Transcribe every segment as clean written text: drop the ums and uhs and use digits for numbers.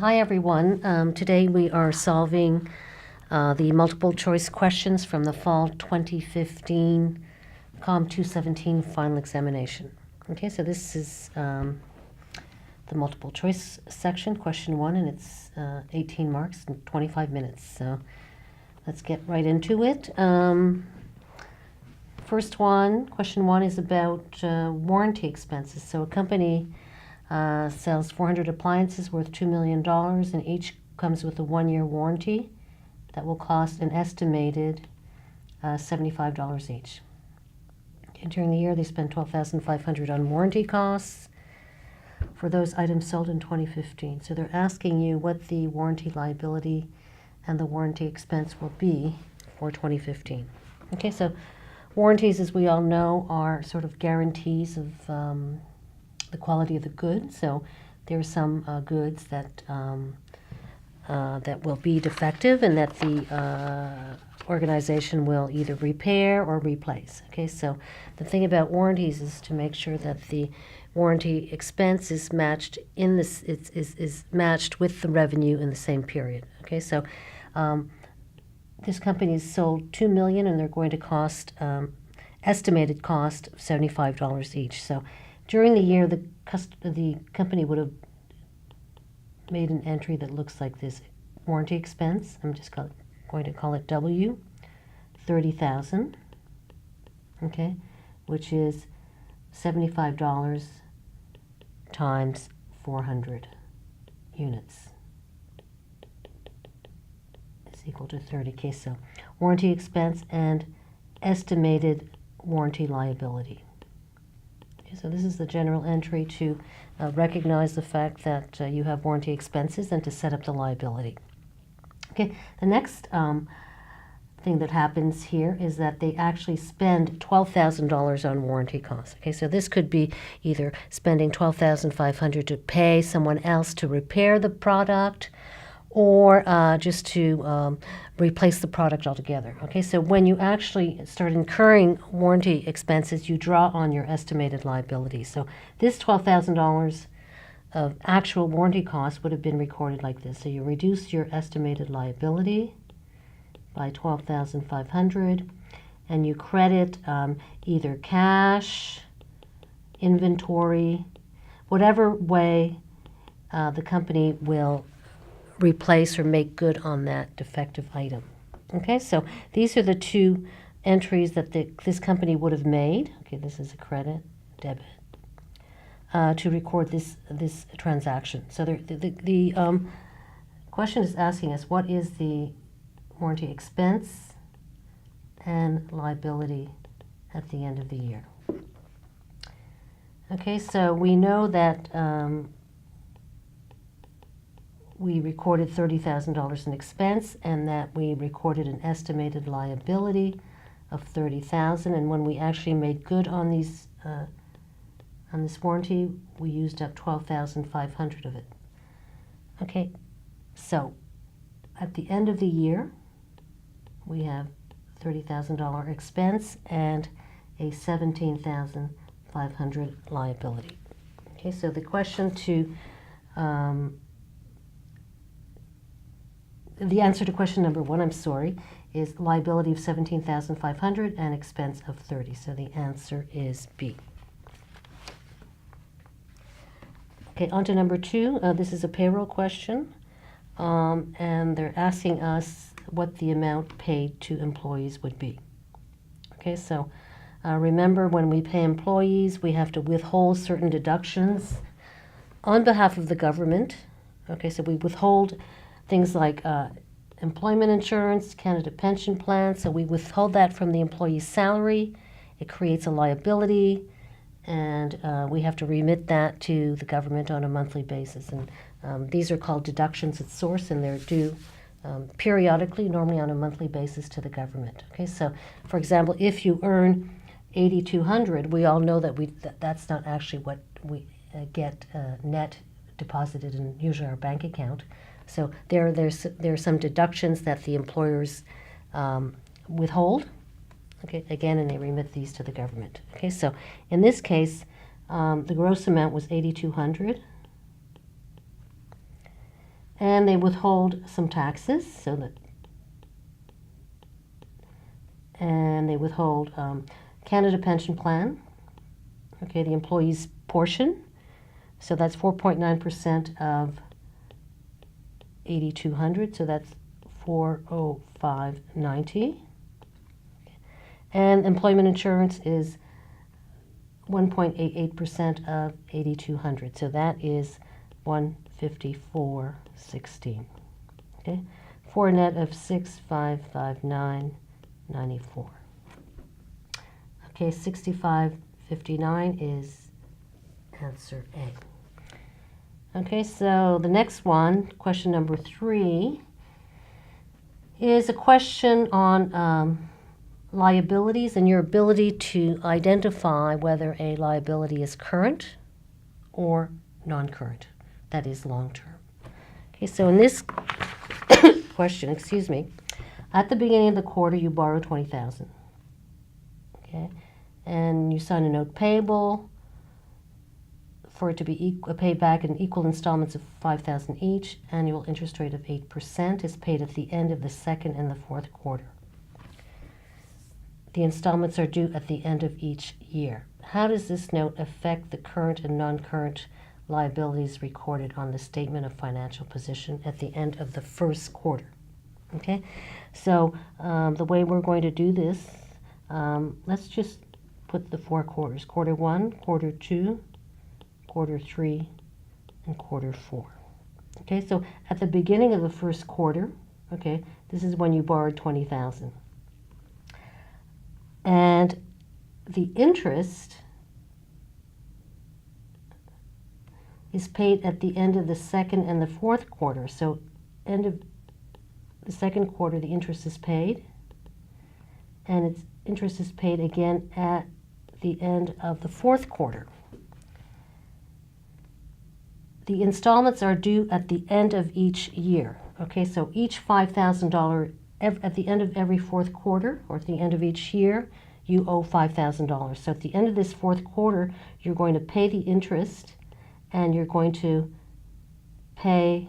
Hi everyone. Today we are solving the multiple choice questions from the fall 2015 COMM 217 final examination. Okay, so this is the multiple choice section, question 1, and it's 18 marks and 25 minutes. So let's get right into it. First one, question 1 is about warranty expenses. So a company sells 400 appliances worth $2 million, and each comes with a 1-year warranty that will cost an estimated $75 each. Okay, during the year, they spend $12,500 on warranty costs for those items sold in 2015. So they're asking you what the warranty liability and the warranty expense will be for 2015. Okay, so warranties, as we all know, are sort of guarantees of the quality of the goods. So there are some goods that that will be defective and that the organization will either repair or replace. Okay, so the thing about warranties is to make sure that the warranty expense is matched in this is matched with the revenue in the same period. Okay, so this company has sold $2 million, and they're going to cost estimated cost of $75 each. So during the year, the company would have made an entry that looks like this: warranty expense. I'm just going to call it W, 30,000. Okay, which is $75 times 400 units is equal to 30K. So warranty expense and estimated warranty liability. Okay, so this is the general entry to recognize the fact that you have warranty expenses and to set up the liability. Okay, the next thing that happens here is that they actually spend $12,000 on warranty costs. Okay, so this could be either spending $12,500 to pay someone else to repair the product, or just to replace the product altogether. Okay, so when you actually start incurring warranty expenses, you draw on your estimated liability. So this $12,000 of actual warranty costs would have been recorded like this. So you reduce your estimated liability by $12,500, and you credit either cash, inventory, whatever way the company will replace or make good on that defective item. Okay, so these are the two entries that this company would have made. Okay, this is a credit, debit, to record this transaction. So the question is asking us, what is the warranty expense and liability at the end of the year? Okay, so we know that we recorded $30,000 in expense, and that we recorded an estimated liability of $30,000. And when we actually made good on these on this warranty, we used up $12,500 of it. Okay, so at the end of the year, we have $30,000 expense and a $17,500 liability. Okay, so the question to the answer to question number 1, is liability of $17,500 and expense of $30,000. So the answer is B. Okay, on to number 2. This is a payroll question, and they're asking us what the amount paid to employees would be. Okay, so remember, when we pay employees, we have to withhold certain deductions on behalf of the government. Okay, so we withhold things like employment insurance, Canada pension plan. So we withhold that from the employee's salary. It creates a liability, and we have to remit that to the government on a monthly basis. And these are called deductions at source, and they're due periodically, normally on a monthly basis, to the government. Okay, so for example, if you earn $8,200, we all know that that's not actually what we get net deposited in usually our bank account. So there are some deductions that the employers withhold, okay, again, and they remit these to the government. Okay, so in this case, the gross amount was $8,200, And they withhold some taxes, and they withhold Canada Pension Plan, okay, the employee's portion. So that's 4.9% of 8,200, so that's 405.90. And employment insurance is 1.88% of 8,200, so that is 154.16. Okay, for a net of 6,559.94. Okay, 65.59 is answer A. Okay, so the next one, question number 3, is a question on liabilities and your ability to identify whether a liability is current or non-current, that is long-term. Okay, so in this question, at the beginning of the quarter you borrow $20,000. Okay, and you sign a note payable for it to be paid back in equal installments of $5,000 each. Annual interest rate of 8% is paid at the end of the second and the fourth quarter. The installments are due at the end of each year. How does this note affect the current and non-current liabilities recorded on the statement of financial position at the end of the first quarter? Okay, so the way we're going to do this, let's just put the 4 quarters: quarter 1, quarter 2, quarter 3, and quarter 4. Okay, so at the beginning of the first quarter, okay, this is when you borrowed $20,000. And the interest is paid at the end of the second and the fourth quarter. So end of the second quarter, the interest is paid, and its interest is paid again at the end of the fourth quarter. The installments are due at the end of each year. Okay, so each $5,000 at the end of every fourth quarter, or at the end of each year, you owe $5,000. So at the end of this fourth quarter, you're going to pay the interest, and you're going to pay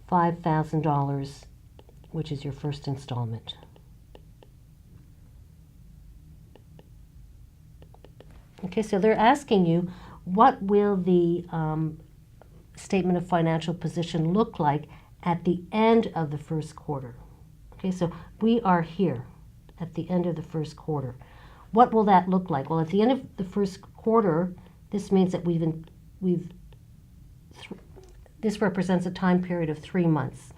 $5,000, which is your first installment. Okay, so they're asking you, what will the statement of financial position look like at the end of the first quarter? Okay, so we are here at the end of the first quarter. What will that look like? Well, at the end of the first quarter, this means that this represents a time period of 3 months.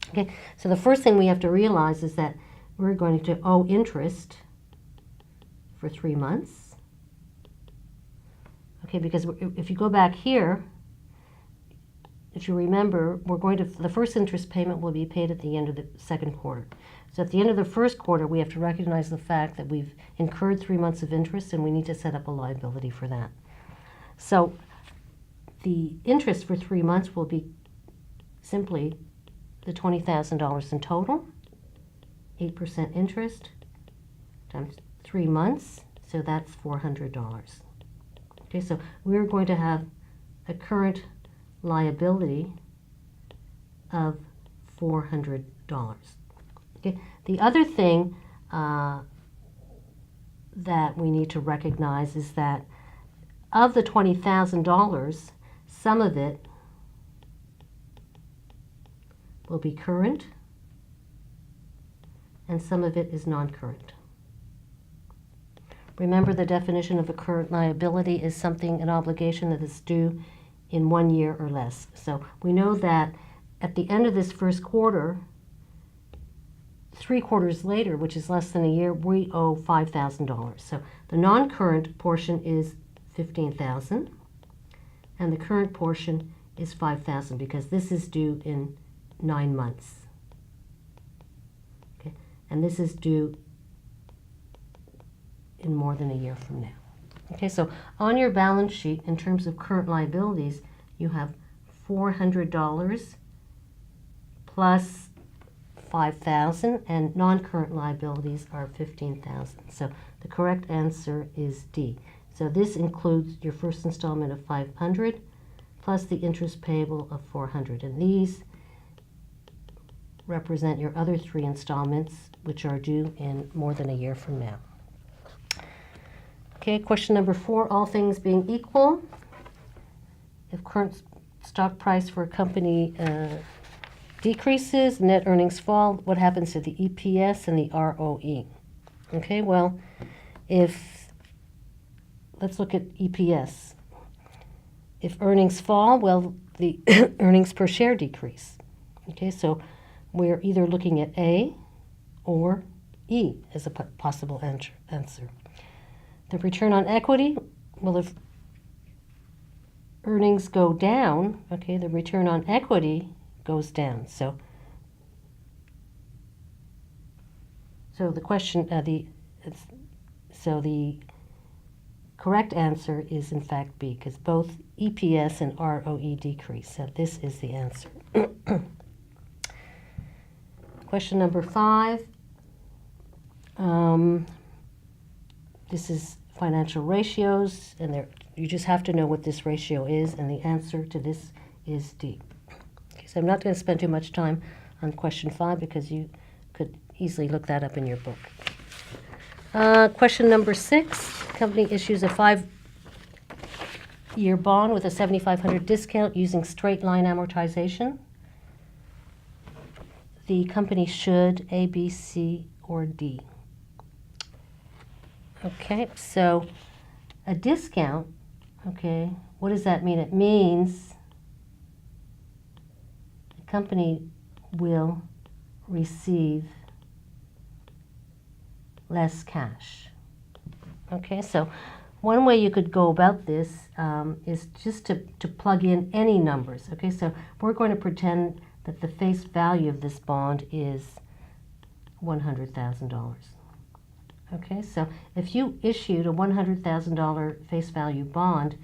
Okay, so the first thing we have to realize is that we're going to owe interest for 3 months. Okay, because if you go back here, if you remember, the first interest payment will be paid at the end of the second quarter. So at the end of the first quarter, we have to recognize the fact that we've incurred 3 months of interest, and we need to set up a liability for that. So the interest for 3 months will be simply the $20,000 in total, 8% interest times 3 months, so that's $400. Okay, so we're going to have a current liability of $400. Okay, the other thing that we need to recognize is that of the $20,000, some of it will be current and some of it is non-current. Remember, the definition of a current liability is an obligation that is due in 1 year or less. So we know that at the end of this first quarter, 3 quarters later, which is less than a year, we owe $5,000. So the non-current portion is $15,000, and the current portion is $5,000 because this is due in 9 months. Okay, and this is due in more than a year from now. Okay, so on your balance sheet, in terms of current liabilities, you have $400 plus $5,000, and non-current liabilities are $15,000. So the correct answer is D. So this includes your first installment of $500 plus the interest payable of $400. And these represent your other 3 installments, which are due in more than a year from now. Okay, question number 4, all things being equal, if current stock price for a company decreases, net earnings fall, what happens to the EPS and the ROE? Okay, well, let's look at EPS. If earnings fall, well, the earnings per share decrease. Okay, so we're either looking at A or E as a possible answer. The return on equity, well, if earnings go down, okay, the return on equity goes down. So the question, the correct answer is in fact B, because both EPS and ROE decrease. So this is the answer. Question number 5. This is financial ratios, and you just have to know what this ratio is, and the answer to this is D. Okay, so I'm not going to spend too much time on question 5 because you could easily look that up in your book. Question number 6. Company issues a 5-year bond with a $7,500 discount using straight line amortization. The company should A, B, C, or D. Okay, so a discount, okay, what does that mean? It means the company will receive less cash. Okay, so one way you could go about this is just to plug in any numbers. Okay, so we're going to pretend that the face value of this bond is $100,000. Okay, so if you issued a $100,000 face value bond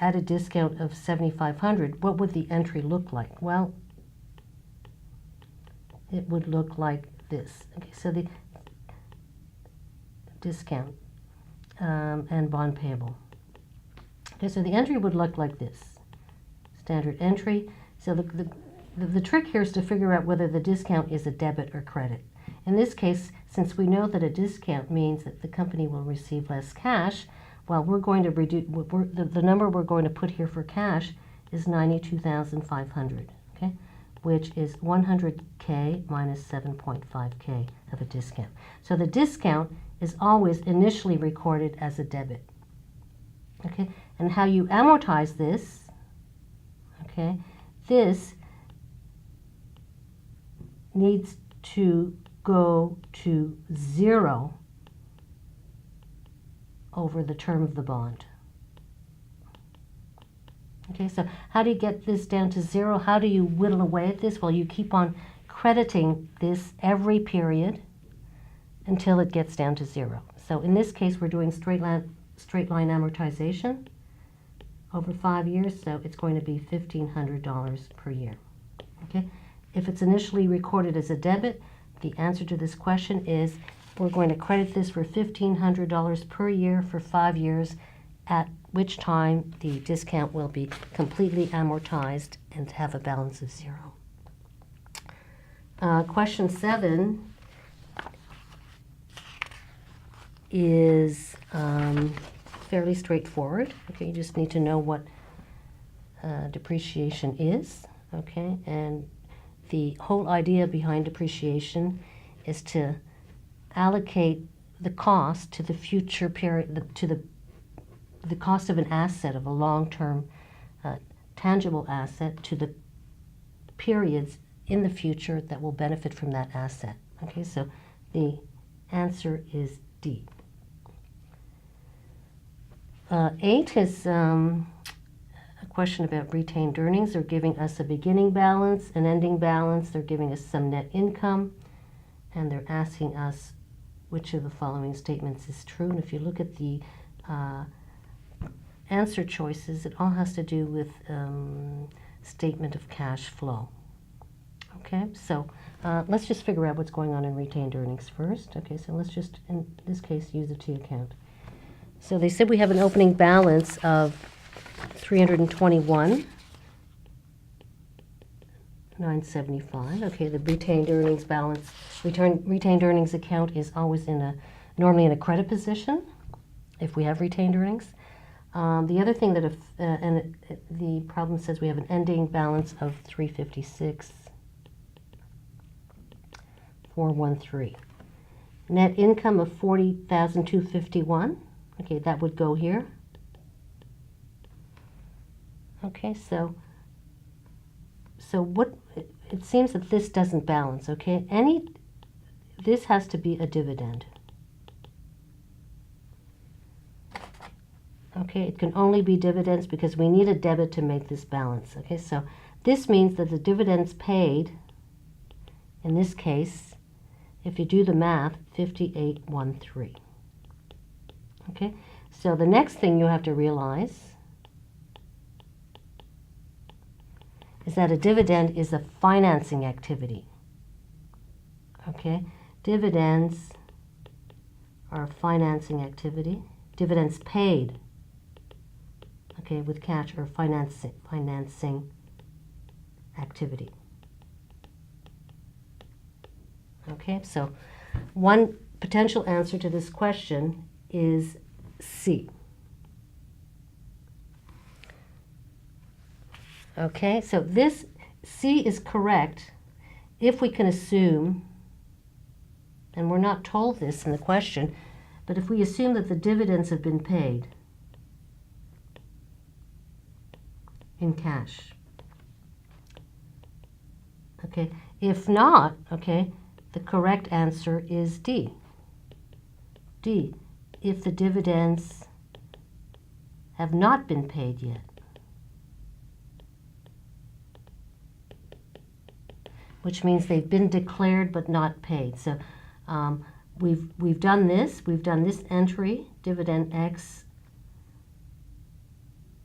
at a discount of $7,500, what would the entry look like? Well, it would look like this. Okay, so the discount and bond payable. Okay, so the entry would look like this. Standard entry. So the trick here is to figure out whether the discount is a debit or credit. In this case, since we know that a discount means that the company will receive less cash, well, we're going to reduce, the number we're going to put here for cash is $92,500, okay, which is 100K minus 7.5K of a discount. So the discount is always initially recorded as a debit, okay, and how you amortize this, okay, this needs to go to 0 over the term of the bond. Okay, so how do you get this down to 0? How do you whittle away at this? Well, you keep on crediting this every period until it gets down to 0. So in this case, we're doing straight line amortization over 5 years, so it's going to be $1,500 per year. Okay, if it's initially recorded as a debit, the answer to this question is we're going to credit this for $1,500 per year for 5 years, at which time the discount will be completely amortized and have a balance of 0. Question 7 is fairly straightforward. Okay, you just need to know what depreciation is. Okay, and the whole idea behind depreciation is to allocate the cost to the future period, to the cost of an asset, of a long-term tangible asset, to the periods in the future that will benefit from that asset. Okay, so the answer is D. 8 is a question about retained earnings. They're giving us a beginning balance, an ending balance. They're giving us some net income, and they're asking us which of the following statements is true. And if you look at the answer choices, it all has to do with statement of cash flow. Okay, so let's just figure out what's going on in retained earnings first. Okay, so let's just, in this case, use the T account. So they said we have an opening balance of $321,975. Okay, the retained earnings balance, retained earnings account is always normally in a credit position if we have retained earnings. The other thing that the problem says we have an ending balance of $356,413. Net income of $40,251. Okay, that would go here. Okay, so what it seems that this doesn't balance. Okay, this has to be a dividend. Okay, it can only be dividends because we need a debit to make this balance. Okay, so this means that the dividends paid, in this case, if you do the math, 5813. Okay, so the next thing you have to realize is that a dividend is a financing activity. Okay, dividends are a financing activity. Dividends paid, okay, with cash or financing activity. Okay, so one potential answer to this question is C. Okay, so this C is correct if we can assume, and we're not told this in the question, but if we assume that the dividends have been paid in cash. Okay, if not, okay, the correct answer is D. D, if the dividends have not been paid yet. Which means they've been declared but not paid. So we've done this. We've done this entry, dividend X,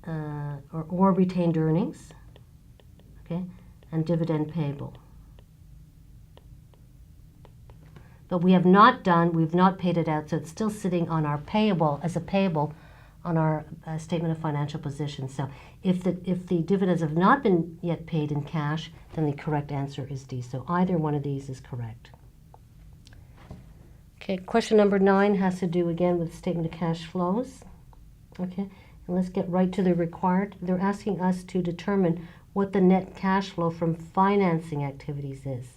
or retained earnings, okay, and dividend payable. But we've not paid it out, so it's still sitting on our payable, as a payable on our statement of financial position. So if the dividends have not been yet paid in cash, then the correct answer is D. So either one of these is correct. Okay, question number 9 has to do again with statement of cash flows. Okay, and let's get right to the required. They're asking us to determine what the net cash flow from financing activities is.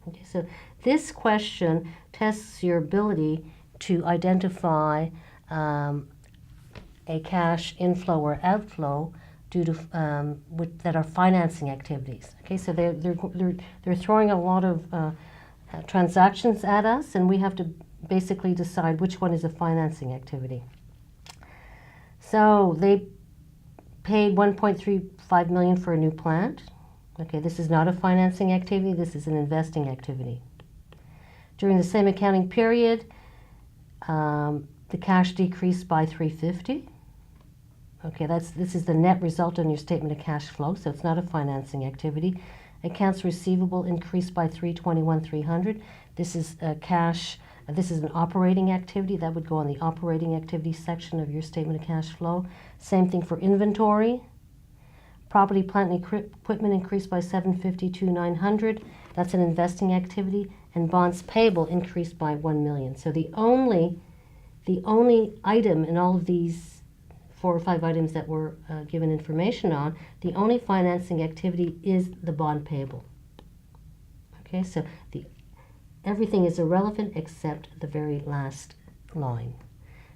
Okay, so this question tests your ability to identify a cash inflow or outflow due to that are financing activities. Okay, so they're throwing a lot of transactions at us, and we have to basically decide which one is a financing activity. So they paid $1.35 million for a new plant. Okay, this is not a financing activity, this is an investing activity. During the same accounting period, the cash decreased by $350. Okay, this is the net result on your statement of cash flow, so it's not a financing activity. Accounts receivable increased by $321,300. This is cash. This is an operating activity that would go on the operating activity section of your statement of cash flow. Same thing for inventory. Property, plant, and equipment increased by $752,900. That's an investing activity. And bonds payable increased by $1 million. So the only item in all of these 4 or 5 items that we're given information on, the only financing activity is the bond payable. Okay, so everything is irrelevant except the very last line.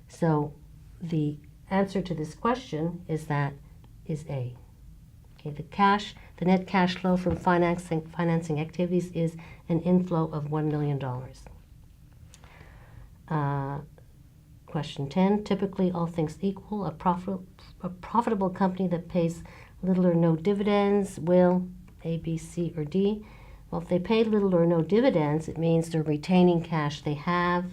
So the answer to this question is A. Okay, the net cash flow from financing activities is an inflow of $1 million. Question 10, typically all things equal, a profitable company that pays little or no dividends will A, B, C, or D. Well, if they pay little or no dividends, it means they're retaining cash. They have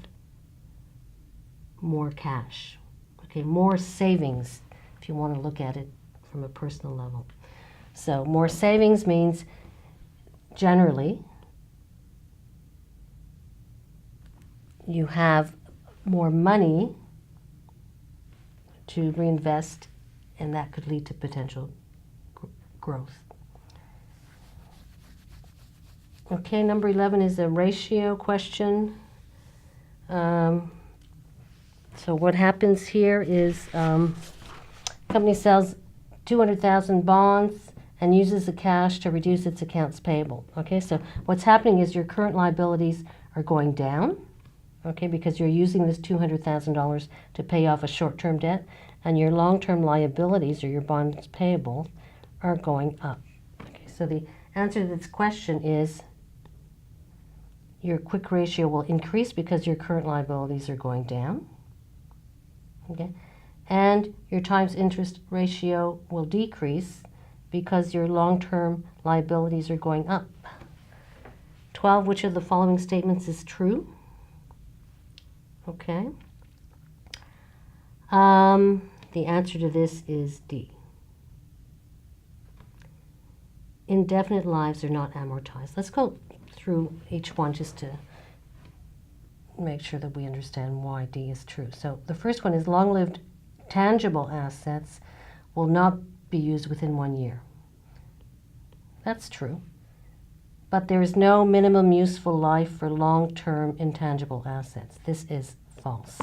more cash. Okay, more savings, if you want to look at it from a personal level. So more savings means generally you have more money to reinvest and that could lead to potential growth. Okay, number 11 is a ratio question. So what happens here is company sells 200,000 bonds and uses the cash to reduce its accounts payable. Okay, so what's happening is your current liabilities are going down, okay, because you're using this $200,000 to pay off a short-term debt, and your long-term liabilities, or your bonds payable, are going up. Okay, so the answer to this question is your quick ratio will increase because your current liabilities are going down. Okay, and your times interest ratio will decrease because your long-term liabilities are going up. 12, which of the following statements is true? Okay. The answer to this is D. Indefinite lives are not amortized. Let's go through each one just to make sure that we understand why D is true. So the first one is long-lived tangible assets will not be used within 1 year. That's true. But there is no minimum useful life for long-term intangible assets. This is false.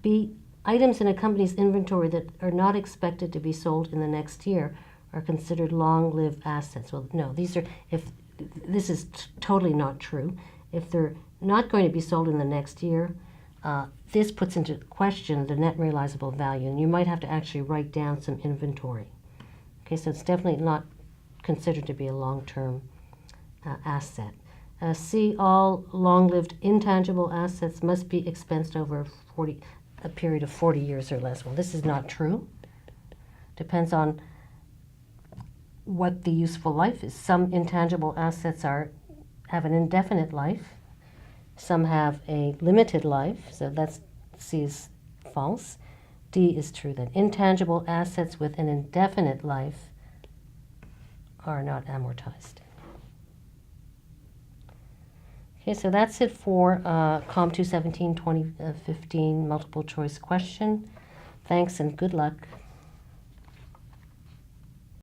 B, items in a company's inventory that are not expected to be sold in the next year are considered long-lived assets. Well, no, this is totally not true. If they're not going to be sold in the next year, this puts into question the net realizable value, and you might have to actually write down some inventory. Okay, so it's definitely not considered to be a long-term asset. C, all long-lived intangible assets must be expensed over a period of 40 years or less. Well, this is not true. Depends on what the useful life is. Some intangible assets have an indefinite life. Some have a limited life, so that's C is false. D is true then. Intangible assets with an indefinite life are not amortized. Okay, so that's it for COMM 217 2015 multiple choice question. Thanks and good luck.